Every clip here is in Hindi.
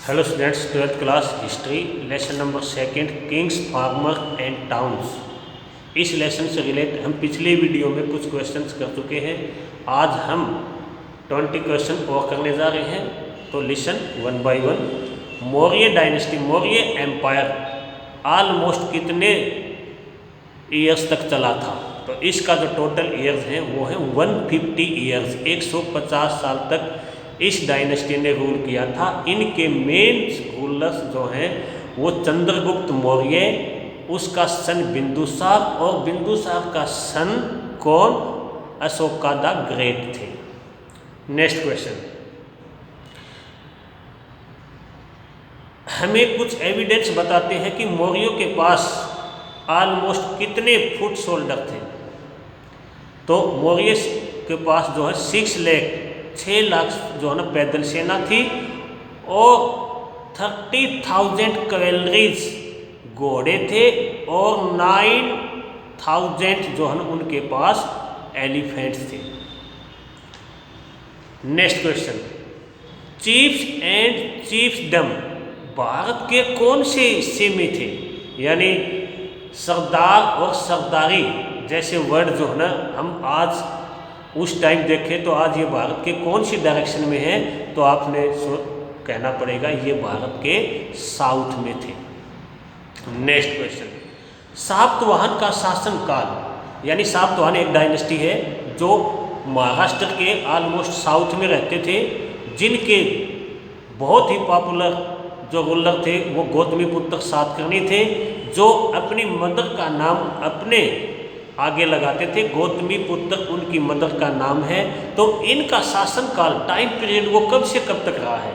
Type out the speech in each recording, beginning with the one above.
Hello students, 12th class history lesson number second Kings farmer and towns. इस लेसन से रिलेटेड हम पिछले वीडियो में कुछ क्वेश्चंस कर चुके हैं। आज हम 20 क्वेश्चन और करने जा रहे हैं। तो listen one by one. Maurya dynasty, Maurya empire almost कितने ईयर्स तक चला था? तो इसका जो टोटल ईयर्स हैं वो है 150 ईयर्स, 150 साल तक इस डायनेस्टी ने रूल किया था। इनके मेन रूलर्स जो हैं वो चंद्रगुप्त मौर्य, उसका सन बिंदुसार और बिंदुसार का सन कौन? अशोका द ग्रेट थे। नेक्स्ट क्वेश्चन, हमें कुछ एविडेंस बताते हैं कि मौर्यों के पास ऑलमोस्ट कितने फुट सोल्डर थे। तो मौर्य के पास जो है 6 लाख जो है ना पैदल सेना थी और 30,000 कैवलरीज घोड़े थे और 9,000 जो है ना उनके पास एलिफेंट्स थे। Next question, chiefs and chiefdoms Bharat के कौन से हिस्से में थे? यानी सरदार और सरदारी जैसे वर्ड जो है ना हम आज उस टाइम देखें तो आज ये भारत के कौन सी डायरेक्शन में है? तो आपने कहना पड़ेगा ये भारत के साउथ में थे। नेक्स्ट क्वेश्चन, सातवाहन का शासन काल। यानी सातवाहन एक डायनेस्टी है जो महाराष्ट्र के ऑलमोस्ट साउथ में रहते थे, जिनके बहुत ही पॉपुलर जो रूलर थे वो गौतमीपुत्र सातकर्णी थे, जो अपनी मदर का नाम अपने आगे लगाते थे। गौतमीपुत्र उनकी मदर का नाम है। तो इनका शासनकाल टाइम पीरियड वो कब से कब तक रहा है?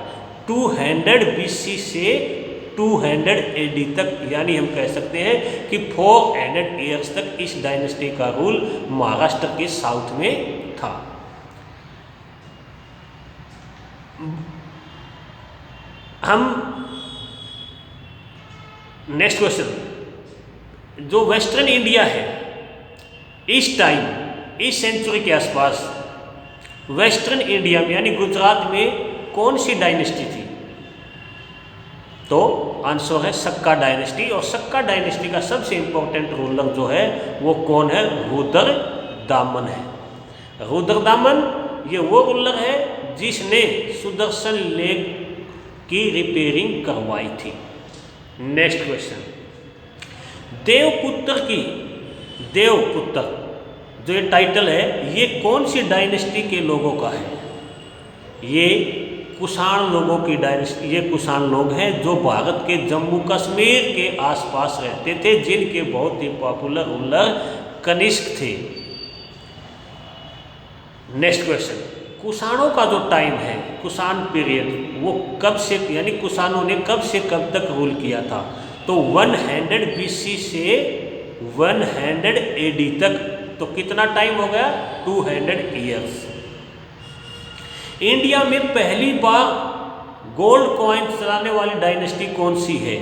200 BC से 200 AD तक। यानी हम कह सकते हैं कि 400 ईयर्स तक इस डायनेस्टी का रूल महाराष्ट्र के साउथ में था। हम नेक्स्ट क्वेश्चन, जो वेस्टर्न इंडिया है इस टाइम, इस सेंचुरी के आसपास वेस्टर्न इंडिया में यानी गुजरात में कौन सी डायनेस्टी थी? तो आंसर है सक्का डायनेस्टी। और सक्का डायनेस्टी का सबसे इंपॉर्टेंट रूलर जो है वो कौन है? रुद्रदामन है। रुद्रदामन ये वो रूलर है जिसने सुदर्शन लेक की रिपेयरिंग करवाई थी। नेक्स्ट क्वेश्चन, देवपुत्र जो ये टाइटल है ये कौन सी डायनेस्टी के लोगों का है? ये कुषाण लोगों की डायनेस्टी। ये कुषाण लोग हैं जो भारत के जम्मू कश्मीर के आसपास रहते थे, जिनके बहुत ही पॉपुलर रूलर कनिष्क थे। नेक्स्ट क्वेश्चन, कुषाणों का जो टाइम है, कुषाण पीरियड, वो कब से यानी कुषाणों ने कब से कब तक रूल किया था? तो 100 BC से 100 AD तक। तो कितना टाइम हो गया? 200 ईयर्स। इंडिया में पहली बार गोल्ड कॉइन चलाने वाली डायनेस्टी कौन सी है?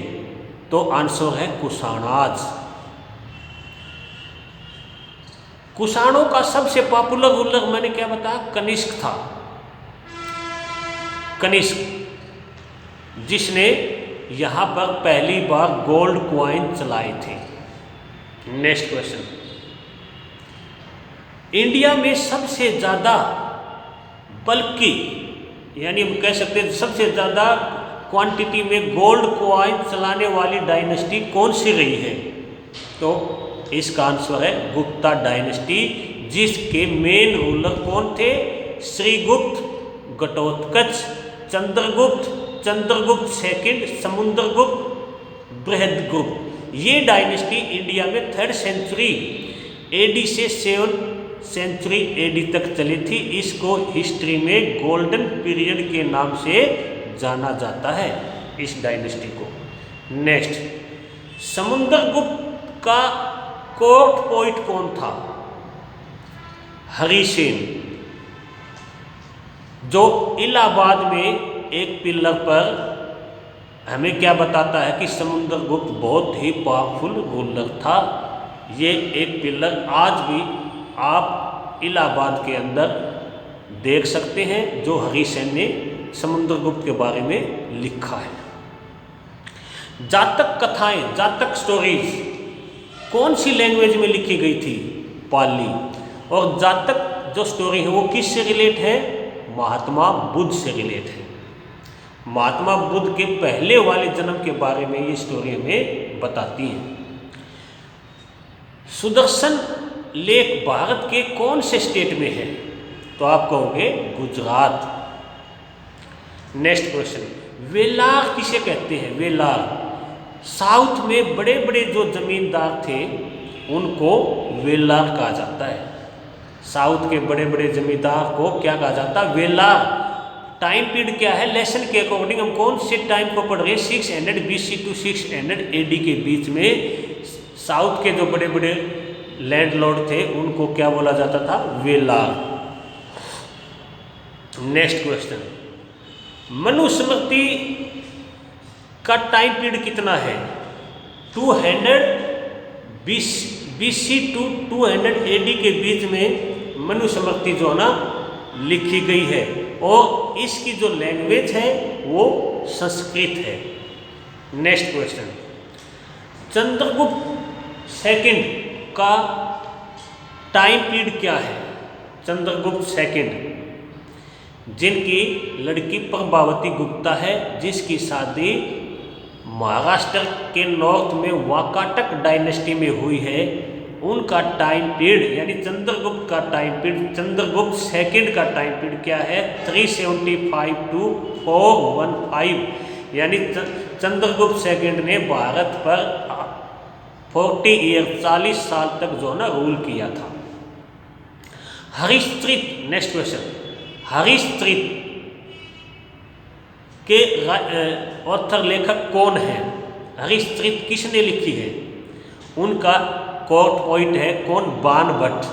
तो आंसर है कुषाणाज। कुषाणों का सबसे पॉपुलर रूलर मैंने क्या बताया? कनिष्क था। कनिष्क जिसने यहां पर पहली बार गोल्ड कॉइन चलाए थे। नेक्स्ट क्वेश्चन, इंडिया में सबसे ज़्यादा बल्कि यानी हम कह सकते हैं सबसे ज़्यादा क्वांटिटी में गोल्ड कॉइन चलाने वाली डायनेस्टी कौन सी रही है? तो इसका आंसर है गुप्ता डायनेस्टी, जिसके मेन रूलर कौन थे? श्रीगुप्त, घटोत्कच, चंद्रगुप्त सेकंड, समुद्रगुप्त, बृहदगुप्त। ये डायनेस्टी इंडिया में 3rd सेंचुरी AD से 7th सेंचुरी AD तक चली थी। इसको हिस्ट्री में गोल्डन पीरियड के नाम से जाना जाता है इस डायनेस्टी को। नेक्स्ट, समुद्रगुप्त का कोर्ट पॉइंट कौन था? हरिसेन, जो इलाहाबाद में एक पिलर पर हमें क्या बताता है कि समुद्रगुप्त बहुत ही पावरफुल रूलर था। ये एक पिलर आज भी आप इलाहाबाद के अंदर देख सकते हैं जो हरिसेन ने समुद्रगुप्त के बारे में लिखा है। जातक कथाएं, जातक स्टोरीज कौन सी लैंग्वेज में लिखी गई थी? पाली। और जातक जो स्टोरी है वो किससे रिलेट है? महात्मा बुद्ध से रिलेट है। महात्मा बुद्ध के पहले वाले जन्म के बारे में ये स्टोरी हमें बताती है। सुदर्शन लेक भारत के कौन से स्टेट में है? तो आप कहोगे गुजरात। नेक्स्ट क्वेश्चन, वेलार किसे कहते हैं? वेलार साउथ में बड़े बड़े जो जमींदार थे उनको वेलार कहा जाता है। साउथ के बड़े बड़े जमींदार को क्या कहा जाता है? वेलार। टाइम पीरियड क्या है? लेसन के अकॉर्डिंग हम कौन से टाइम को पढ़ रहे हैं? 600 BC टू 600 AD के बीच में साउथ के जो बड़े बड़े लैंडलॉर्ड थे उनको क्या बोला जाता था? वेलार। नेक्स्ट क्वेश्चन, मनुस्मृति का टाइम पीरियड कितना है? 200 BC टू 200 AD के बीच में मनुस्मृति जो ना लिखी गई है, और इसकी जो लैंग्वेज है वो संस्कृत है। नेक्स्ट क्वेश्चन, चंद्रगुप्त सेकंड का टाइम पीरियड क्या है? चंद्रगुप्त सेकंड जिनकी लड़की प्रभावती गुप्ता है, जिसकी शादी महाराष्ट्र के नॉर्थ में वाकाटक डायनेस्टी में हुई है, उनका टाइम पीरियड यानी चंद्रगुप्त का टाइम पीरियड, चंद्रगुप्त सेकंड का टाइम पीरियड क्या है? 375 टू 415। यानी चंद्रगुप्त सेकंड ने भारत पर 40 ईयर 40 साल तक जो ना रूल किया था। हरिश्चरित, नेक्स्ट क्वेश्चन, हरिश्चरित के ऑथर लेखक कौन है? हरिश्चरित किसने लिखी है? उनका कोर्ट पोइट है कौन? बाणभट्ट।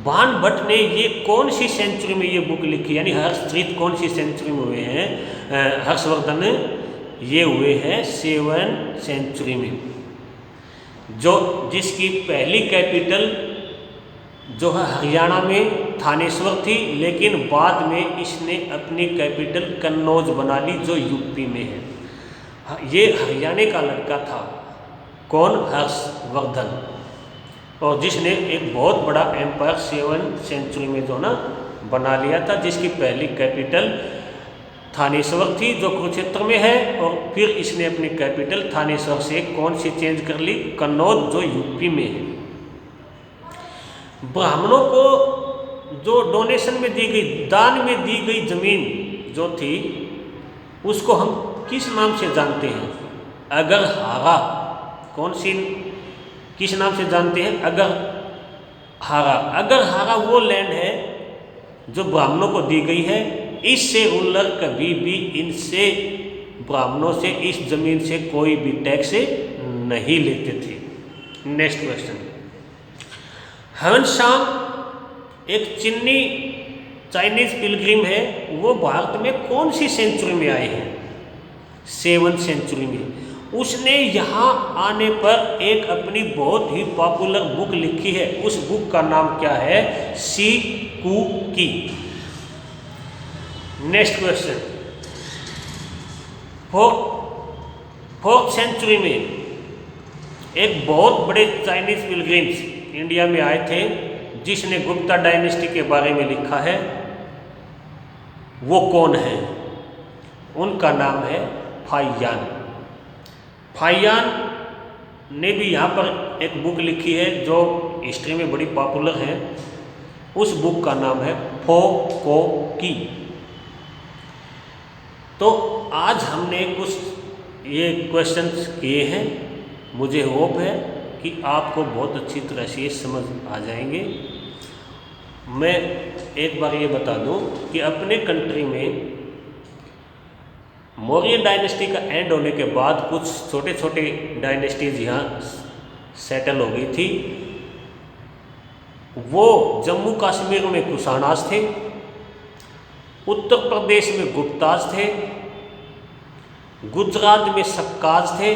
बाणभट्ट ने ये कौन सी सेंचुरी में ये बुक लिखी? यानी हर्षचरित कौन सी सेंचुरी में हुए हैं? हर्षवर्धन ये हुए हैं 7th सेंचुरी में, जो जिसकी पहली कैपिटल जो है हरियाणा में थानेश्वर थी, लेकिन बाद में इसने अपनी कैपिटल कन्नौज बना ली जो यूपी में है। ये हरियाणा का लड़का था कौन? हर्षवर्धन, और जिसने एक बहुत बड़ा एम्पायर 7th सेंचुरी में जो ना बना लिया था, जिसकी पहली कैपिटल थानेश्वर थी जो कुरुक्षेत्र में है, और फिर इसने अपनी कैपिटल थानेश्वर से कौन सी चेंज कर ली? कन्नौज जो यूपी में है। ब्राह्मणों को जो डोनेशन में दी गई, दान में दी गई जमीन जो थी उसको हम किस नाम से जानते हैं? अगरहारा। कौन सी, किस नाम से जानते हैं? अगरहारा। अगरहारा वो लैंड है जो ब्राह्मणों को दी गई है। इससे रूलर कभी भी इनसे, ब्राह्मणों से, इस जमीन से कोई भी टैक्स नहीं लेते थे। नेक्स्ट क्वेश्चन, ह्वेनसांग एक चीनी चाइनीज पिलग्रिम है, वो भारत में कौन सी सेंचुरी में आए हैं? 7th सेंचुरी में। उसने यहाँ आने पर एक अपनी बहुत ही पॉपुलर बुक लिखी है, उस बुक का नाम क्या है? सी-कू-की। नेक्स्ट क्वेश्चन, 4th सेंचुरी में एक बहुत बड़े चाइनीज पिलग्रिम्स इंडिया में आए थे, जिसने गुप्ता डायनेस्टी के बारे में लिखा है, वो कौन है? उनका नाम है फाहियान। फाहियान ने भी यहाँ पर एक बुक लिखी है जो हिस्ट्री में बड़ी पॉपुलर है, उस बुक का नाम है फो को की। तो आज हमने कुछ ये क्वेश्चंस किए हैं, मुझे होप है कि आपको बहुत अच्छी तरह से ये समझ आ जाएंगे। मैं एक बार ये बता दूं कि अपने कंट्री में मौर्य डायनेस्टी का एंड होने के बाद कुछ छोटे छोटे डायनेस्टीज यहाँ सेटल हो गई थी। वो जम्मू कश्मीर में कुशानास थे, उत्तर प्रदेश में गुप्ताज थे, गुजरात में सक्काज थे,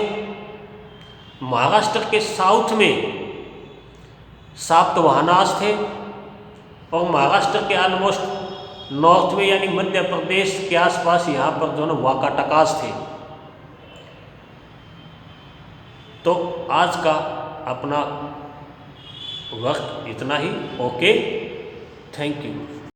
महाराष्ट्र के साउथ में सातवाहनास थे, और महाराष्ट्र के ऑलमोस्ट नॉर्थ में यानी मध्य प्रदेश के आसपास यहाँ पर जो है वाकाटकास थे। तो आज का अपना वक्त इतना ही। Okay, thank you.